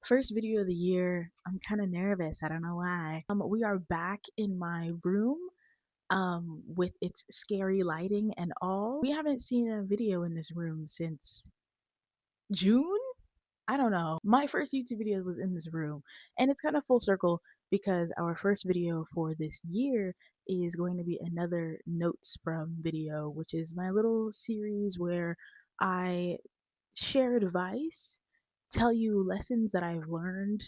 First video of the year. I'm kind of nervous. I don't know why. We are back in my room with its scary lighting and all. We haven't seen a video in this room since June? I don't know. My first YouTube video was in this room, and it's kind of full circle because our first video for this year is going to be another Notes From video, which is my little series where I share advice, tell you lessons that I've learned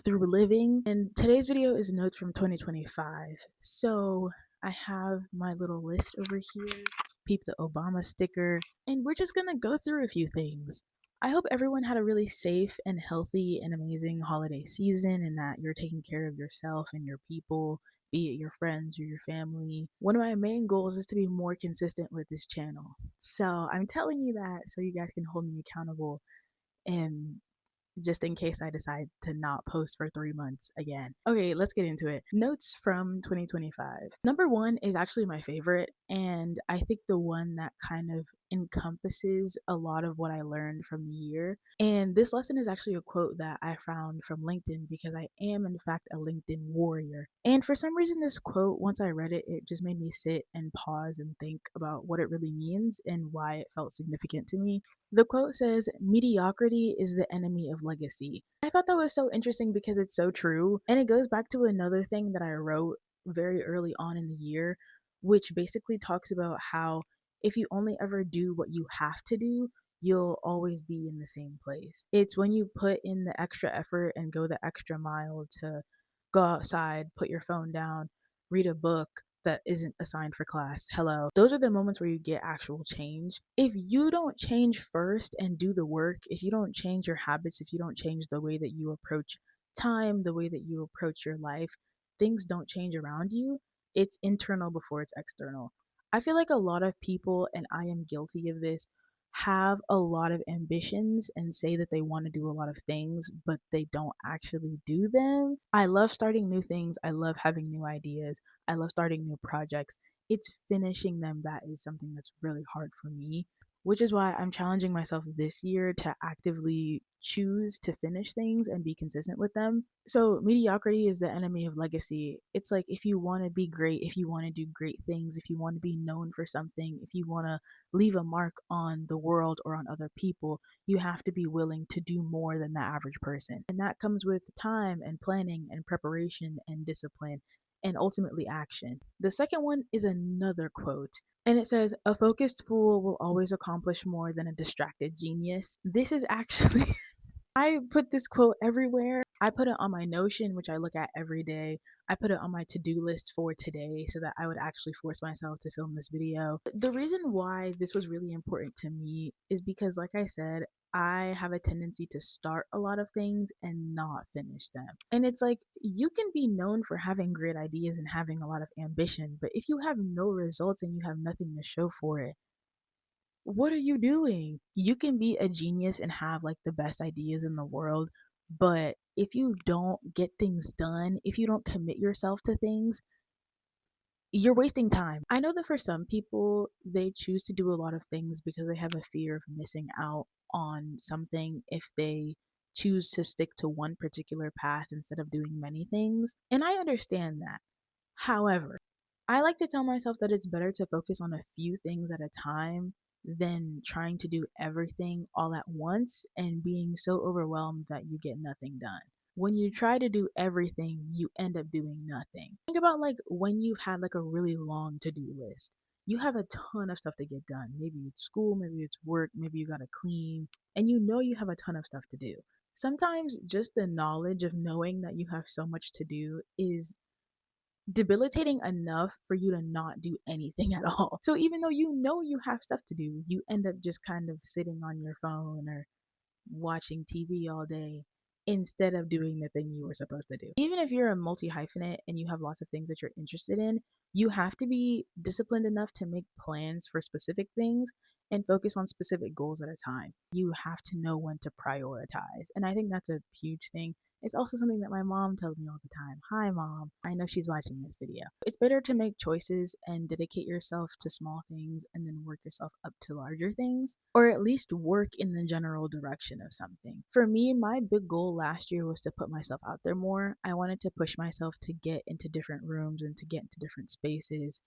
through living. And today's video is notes from 2025. So I have my little list over here, peep the Obama sticker, and we're just gonna go through a few things. I hope everyone had a really safe and healthy and amazing holiday season and that you're taking care of yourself and your people, be it your friends or your family. One of my main goals is to be more consistent with this channel. So I'm telling you that so you guys can hold me accountable and just in case I decide to not post for 3 months again. Okay, let's get into it. Notes from 2025. Number one is actually my favorite, and I think the one that kind of encompasses a lot of what I learned from the year. And this lesson is actually a quote that I found from LinkedIn because I am, in fact, a LinkedIn warrior. And for some reason, this quote, once I read it, it just made me sit and pause and think about what it really means and why it felt significant to me. The quote says, "Mediocrity is the enemy of legacy." I thought that was so interesting because it's so true. And it goes back to another thing that I wrote very early on in the year, which basically talks about how if you only ever do what you have to do, you'll always be in the same place. It's when you put in the extra effort and go the extra mile to go outside, put your phone down, read a book that isn't assigned for class. Hello. Those are the moments where you get actual change. If you don't change first and do the work, if you don't change your habits, if you don't change the way that you approach time, the way that you approach your life, things don't change around you. It's internal before it's external. I feel like a lot of people, and I am guilty of this, have a lot of ambitions and say that they want to do a lot of things, but they don't actually do them. I love starting new things. I love having new ideas. I love starting new projects. It's finishing them that is something that's really hard for me, which is why I'm challenging myself this year to actively choose to finish things and be consistent with them. So, mediocrity is the enemy of legacy. It's like if you want to be great, if you want to do great things, if you want to be known for something, if you want to leave a mark on the world or on other people, you have to be willing to do more than the average person. And that comes with time and planning and preparation and discipline and ultimately action. The second one is another quote, and it says, "A focused fool will always accomplish more than a distracted genius." This is actually I put this quote everywhere. I put it on my Notion, which I look at every day. I put it on my to-do list for today so that I would actually force myself to film this video. The reason why this was really important to me is because, like I said, I have a tendency to start a lot of things and not finish them. And it's like you can be known for having great ideas and having a lot of ambition, but if you have no results and you have nothing to show for it, what are you doing? You can be a genius and have like the best ideas in the world, but if you don't get things done, if you don't commit yourself to things, you're wasting time. I know that for some people, they choose to do a lot of things because they have a fear of missing out on something if they choose to stick to one particular path instead of doing many things. And I understand that. However, I like to tell myself that it's better to focus on a few things at a time than trying to do everything all at once and being so overwhelmed that you get nothing done. When you try to do everything, you end up doing nothing. Think about like when you've had like a really long to do list. You have a ton of stuff to get done. Maybe it's school, maybe it's work, maybe you gotta clean, and you know you have a ton of stuff to do. Sometimes just the knowledge of knowing that you have so much to do is debilitating enough for you to not do anything at all. So even though you know you have stuff to do, you end up just kind of sitting on your phone or watching TV all day instead of doing the thing you were supposed to do. Even if you're a multi hyphenate and you have lots of things that you're interested in, you have to be disciplined enough to make plans for specific things and focus on specific goals at a time. You have to know when to prioritize. And I think that's a huge thing. It's also something that my mom tells me all the time. Hi, mom. I know she's watching this video. It's better to make choices and dedicate yourself to small things and then work yourself up to larger things, or at least work in the general direction of something. For me, my big goal last year was to put myself out there more. I wanted to push myself to get into different rooms and to get into different spaces,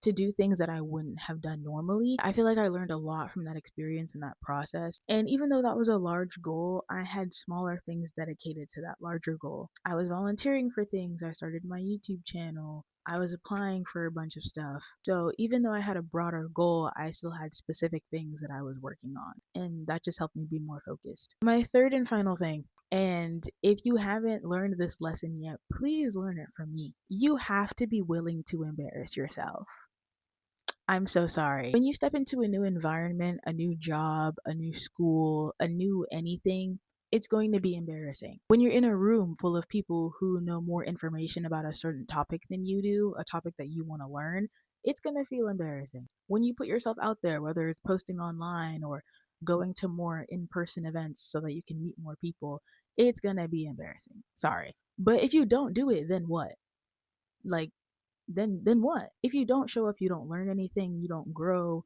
to do things that I wouldn't have done normally. I feel like I learned a lot from that experience and that process. And even though that was a large goal, I had smaller things dedicated to that larger goal. I was volunteering for things, I started my YouTube channel, I was applying for a bunch of stuff. So even though I had a broader goal, I still had specific things that I was working on. And that just helped me be more focused. My third and final thing, and if you haven't learned this lesson yet, please learn it from me. You have to be willing to embarrass yourself. I'm so sorry. When you step into a new environment, a new job, a new school, a new anything, it's going to be embarrassing. When you're in a room full of people who know more information about a certain topic than you do, a topic that you want to learn, it's going to feel embarrassing. When you put yourself out there, whether it's posting online or going to more in person events so that you can meet more people, it's going to be embarrassing. Sorry. But if you don't do it, then what? Like, then what? If you don't show up, you don't learn anything, you don't grow,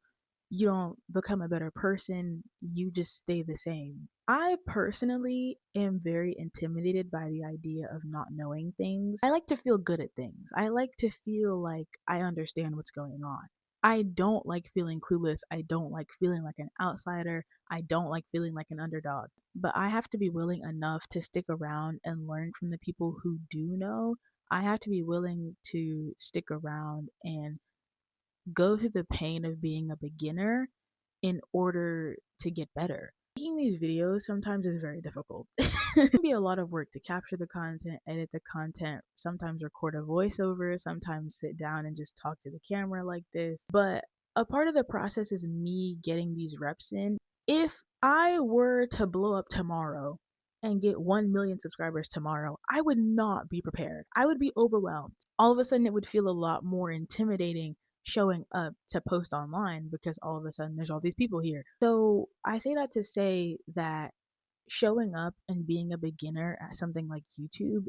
you don't become a better person, you just stay the same. I personally am very intimidated by the idea of not knowing things. I like to feel good at things. I like to feel like I understand what's going on. I don't like feeling clueless. I don't like feeling like an outsider. I don't like feeling like an underdog. But I have to be willing enough to stick around and learn from the people who do know. I have to be willing to stick around and go through the pain of being a beginner in order to get better. Making these videos sometimes is very difficult. It can be a lot of work to capture the content, edit the content, sometimes record a voiceover, sometimes sit down and just talk to the camera like this. But a part of the process is me getting these reps in. If I were to blow up tomorrow and get 1 million subscribers tomorrow, I would not be prepared. I would be overwhelmed. All of a sudden, it would feel a lot more intimidating showing up to post online because all of a sudden there's all these people here. So I say that to say that showing up and being a beginner at something like YouTube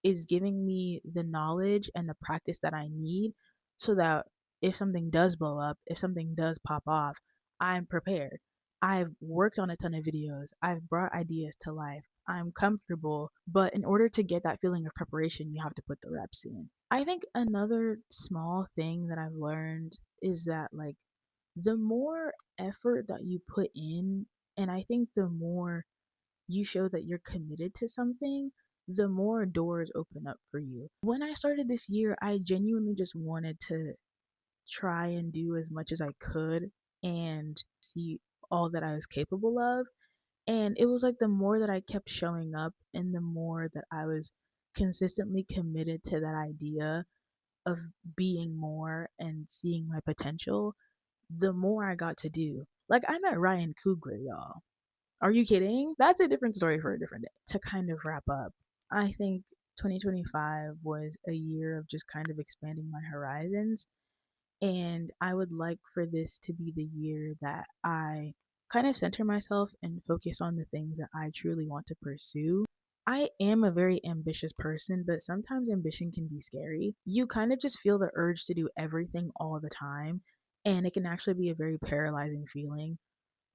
is giving me the knowledge and the practice that I need so that if something does blow up, if something does pop off, I'm prepared. I've worked on a ton of videos, I've brought ideas to life, I'm comfortable, but in order to get that feeling of preparation, you have to put the reps in. I think another small thing that I've learned is that, like, the more effort that you put in, and I think the more you show that you're committed to something, the more doors open up for you. When I started this year, I genuinely just wanted to try and do as much as I could and see all that I was capable of. And it was like the more that I kept showing up and the more that I was consistently committed to that idea of being more and seeing my potential, the more I got to do. Like, I met Ryan Coogler, y'all. Are you kidding? That's a different story for a different day. To kind of wrap up, I think 2025 was a year of just kind of expanding my horizons. And I would like for this to be the year that I kind of center myself and focus on the things that I truly want to pursue. I am a very ambitious person, but sometimes ambition can be scary. You kind of just feel the urge to do everything all the time, and it can actually be a very paralyzing feeling.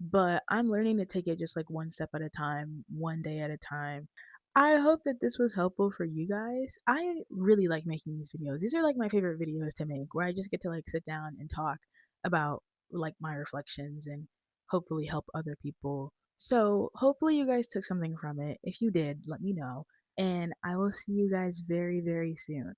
But I'm learning to take it just like one step at a time, one day at a time. I hope that this was helpful for you guys. I really like making these videos. These are like my favorite videos to make, where I just get to like sit down and talk about like my reflections and hopefully help other people. So hopefully you guys took something from it. If you did, let me know. And I will see you guys very, very soon.